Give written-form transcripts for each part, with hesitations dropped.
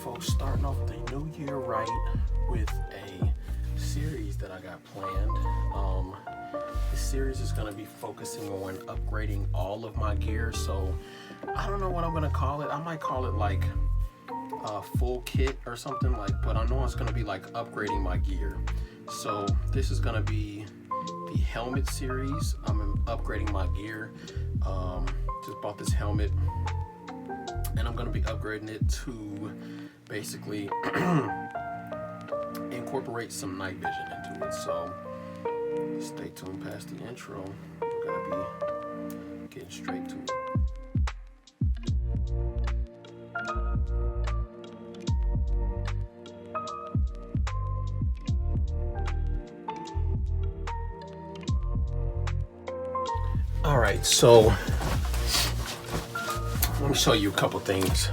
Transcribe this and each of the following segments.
folks, starting off the new year right with a series that I got planned. This series is going to be focusing on upgrading all of my gear, so I don't know what I'm going to call it. I might call it like a full kit or something, like, but I know it's going to be like upgrading my gear. So this is going to be the helmet series. I'm upgrading my gear. Just bought this helmet and I'm going to be upgrading it to basically incorporate some night vision into it. So stay tuned past the intro. We're going to be getting straight to it. All right, so let me show you a couple things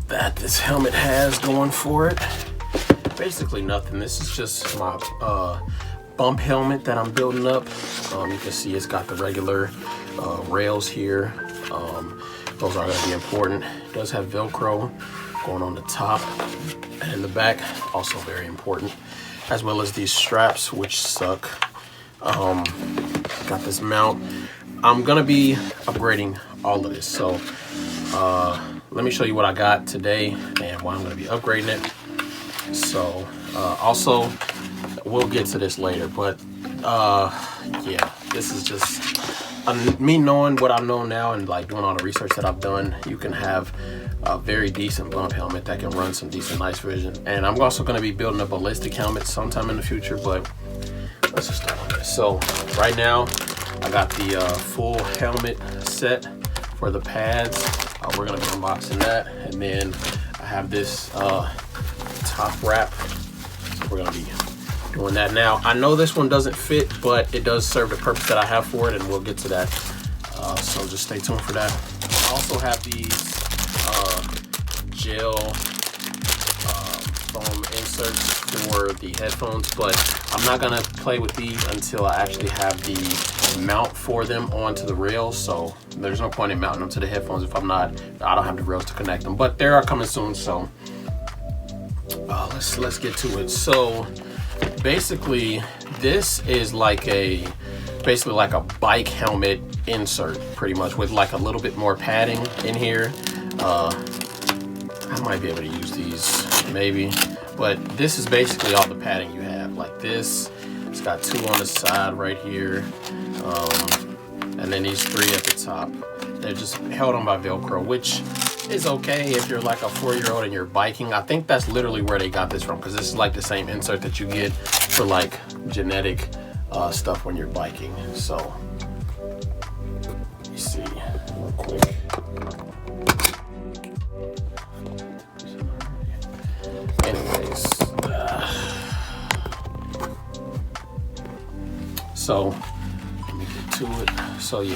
that this helmet has going for it. Basically nothing. This is just my bump helmet that I'm building up. You can see it's got the regular rails here. Those are going to be important. It does have Velcro going on the top and in the back, also very important, as well as these straps, which suck. Got this mount. I'm gonna be upgrading all of this, so let me show you what I got today and why I'm gonna be upgrading it. So also we'll get to this later, but yeah, this is just me knowing what I know now and like doing all the research that I've done. You can have a very decent bump helmet that can run some decent night vision, and I'm also going to be building a ballistic helmet sometime in the future, but let's just start on this. So right now I got the full helmet set for the pads. We're going to be unboxing that, and then I have this top wrap, so we're going to be doing that now. I know this one doesn't fit, but it does serve the purpose that I have for it, and we'll get to that. So just stay tuned for that. I also have these gel foam inserts for the headphones, but I'm not gonna play with these until I actually have the mount for them onto the rails. So there's no point in mounting them to the headphones if I don't have the rails to connect them, but they are coming soon. So let's get to it. So basically this is like a bike helmet insert, pretty much, with like a little bit more padding in here. I might be able to use these maybe, but this is basically all the padding you have. Like this, it's got two on the side right here, and then these three at the top. They're just held on by Velcro, which is okay if you're like a 4-year-old and you're biking. I think that's literally where they got this from, because this is like the same insert that you get for like genetic stuff when you're biking. So let me see real quick. Anyways, so let me get to it. So yeah,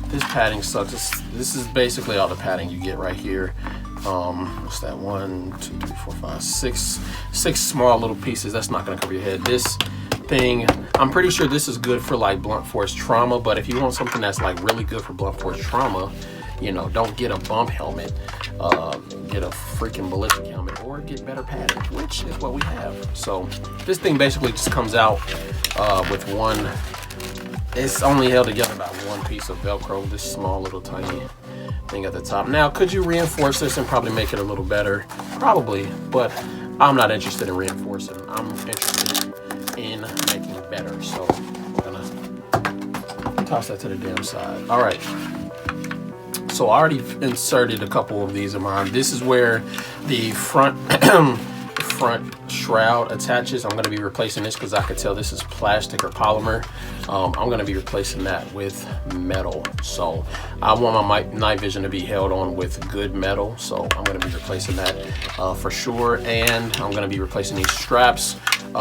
this padding sucks. This is basically all the padding you get right here. What's that? 1, 2, 3, 4, 5, 6 small little pieces. That's not gonna cover your head. This thing, I'm pretty sure this is good for like blunt force trauma, but if you want something that's like really good for blunt force trauma, you know, don't get a bump helmet, get a freaking ballistic helmet, or get better padding, which is what we have. So this thing basically just comes out with one, it's only held together by one piece of Velcro, this small little tiny thing at the top. Now, could you reinforce this and probably make it a little better? Probably, but I'm not interested in reinforcing. I'm interested in making it better. So we're gonna toss that to the damn side. All right. So I already inserted a couple of these of mine. This is where the front shroud attaches. I'm going to be replacing this because I could tell this is plastic or polymer. I'm going to be replacing that with metal. So I want my night vision to be held on with good metal. So I'm going to be replacing that for sure. And I'm going to be replacing these straps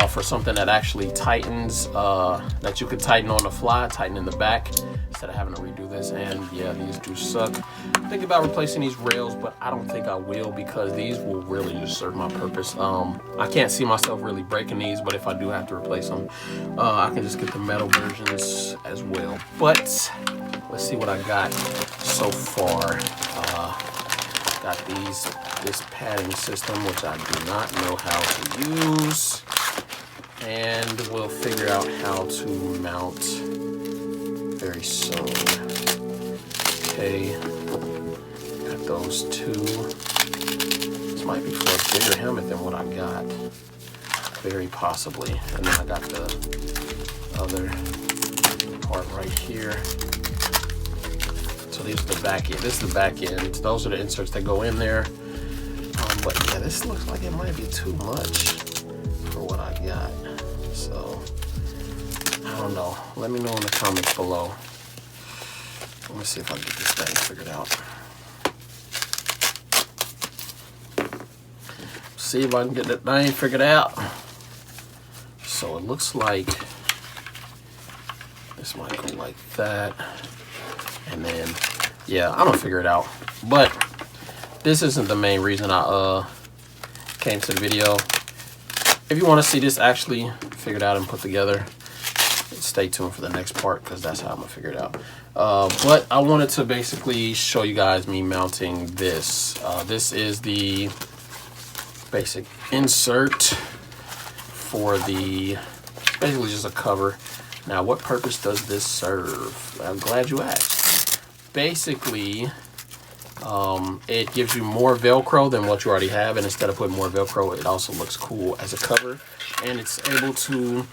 for something that actually tightens, that you could tighten on the fly, tighten in the back, instead of having to redo this. And yeah, these do suck. I'm thinking about replacing these rails, but I don't think I will, because these will really just serve my purpose. I can't see myself really breaking these, but if I do have to replace them, I can just get the metal versions as well. But let's see what I got so far. got this padding system, which I do not know how to use, and we'll figure out how to mount very soon. Okay, got those two. This might be for a bigger helmet than what I got, very possibly. And then I got the other part right here. So these are the back end. This is the back end. Those are the inserts that go in there. But yeah, this looks like it might be too much for what I got. So I don't know. Let me know in the comments below. Let me see if I can get this thing figured out. See if I can get that thing figured out. So it looks like this might go like that. And then, yeah, I'm gonna figure it out. But this isn't the main reason I came to the video. If you want to see this actually figured out and put together, stay tuned for the next part, because that's how I'm gonna figure it out. But I wanted to basically show you guys me mounting this. This is the basic insert for the, basically just a cover. Now, what purpose does this serve? I'm glad you asked. Basically, it gives you more Velcro than what you already have, and instead of putting more Velcro, it also looks cool as a cover, and it's able to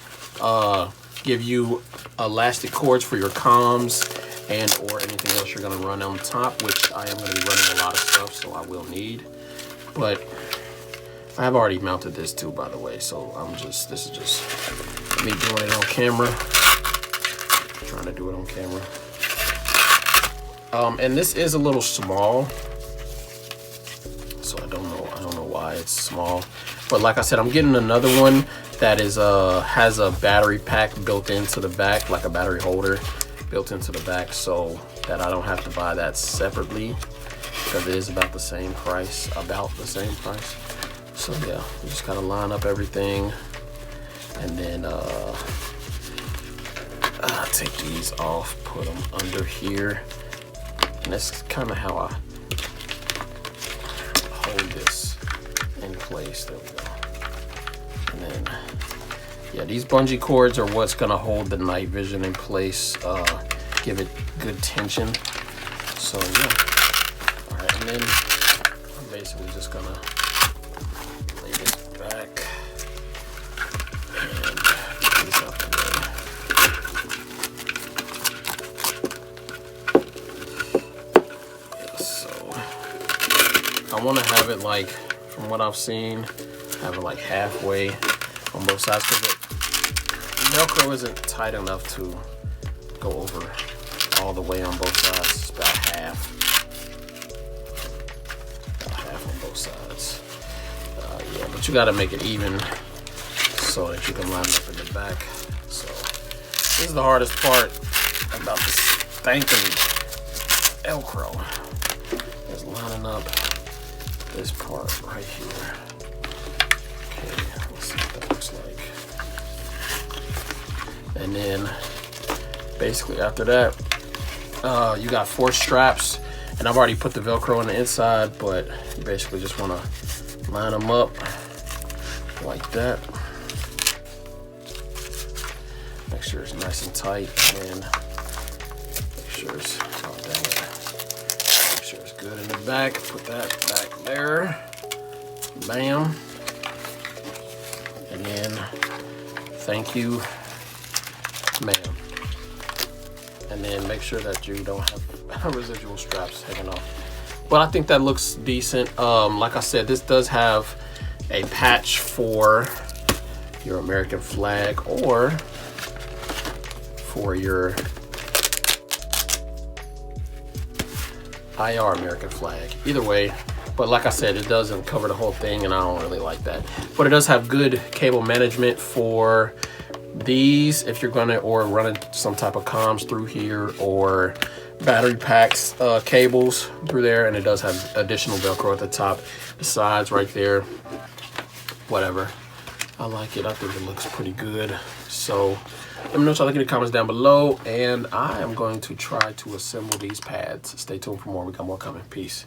give you elastic cords for your comms and or anything else you're going to run on top, which I am going to be running a lot of stuff, so I will need. But I have already mounted this too, by the way, so this is just me doing it on camera, trying to do it on camera. And this is a little small, so I don't know why it's small. But like I said, I'm getting another one that is has a battery pack built into the back, like a battery holder built into the back, so that I don't have to buy that separately, because it is about the same price, So yeah, we just gotta line up everything, and then take these off, put them under here, and that's kind of how I hold this in place. There we go. And then, yeah, these bungee cords are what's gonna hold the night vision in place, give it good tension. So yeah, all right, and then I'm basically just gonna lay this back and get these out the way. Yeah, so I want to have it, like, from what I've seen, have it like halfway on both sides, because Velcro isn't tight enough to go over all the way on both sides. It's about half on both sides. Yeah, but you got to make it even so that you can line it up in the back. So this is the hardest part about this stinking Velcro, is lining up this part right here. Okay, let's see what that looks like. And then basically after that, you got 4 straps, and I've already put the Velcro on the inside, but you basically just want to line them up like that. Make sure it's nice and tight, and make sure it's, oh dang it, make sure it's good in the back. Put that back there, bam, and then thank you, ma'am. And then make sure that you don't have residual straps hanging off. But I think that looks decent. Like I said, this does have a patch for your American flag or for your IR American flag. Either way, but like I said, it doesn't cover the whole thing, and I don't really like that. But it does have good cable management for these, if you're gonna or running some type of comms through here, or battery packs, cables through there. And it does have additional Velcro at the top, the sides right there, whatever. I like it. I think it looks pretty good. So let me know what y'all think in the comments down below, and I am going to try to assemble these pads. Stay tuned for more. We got more coming. Peace.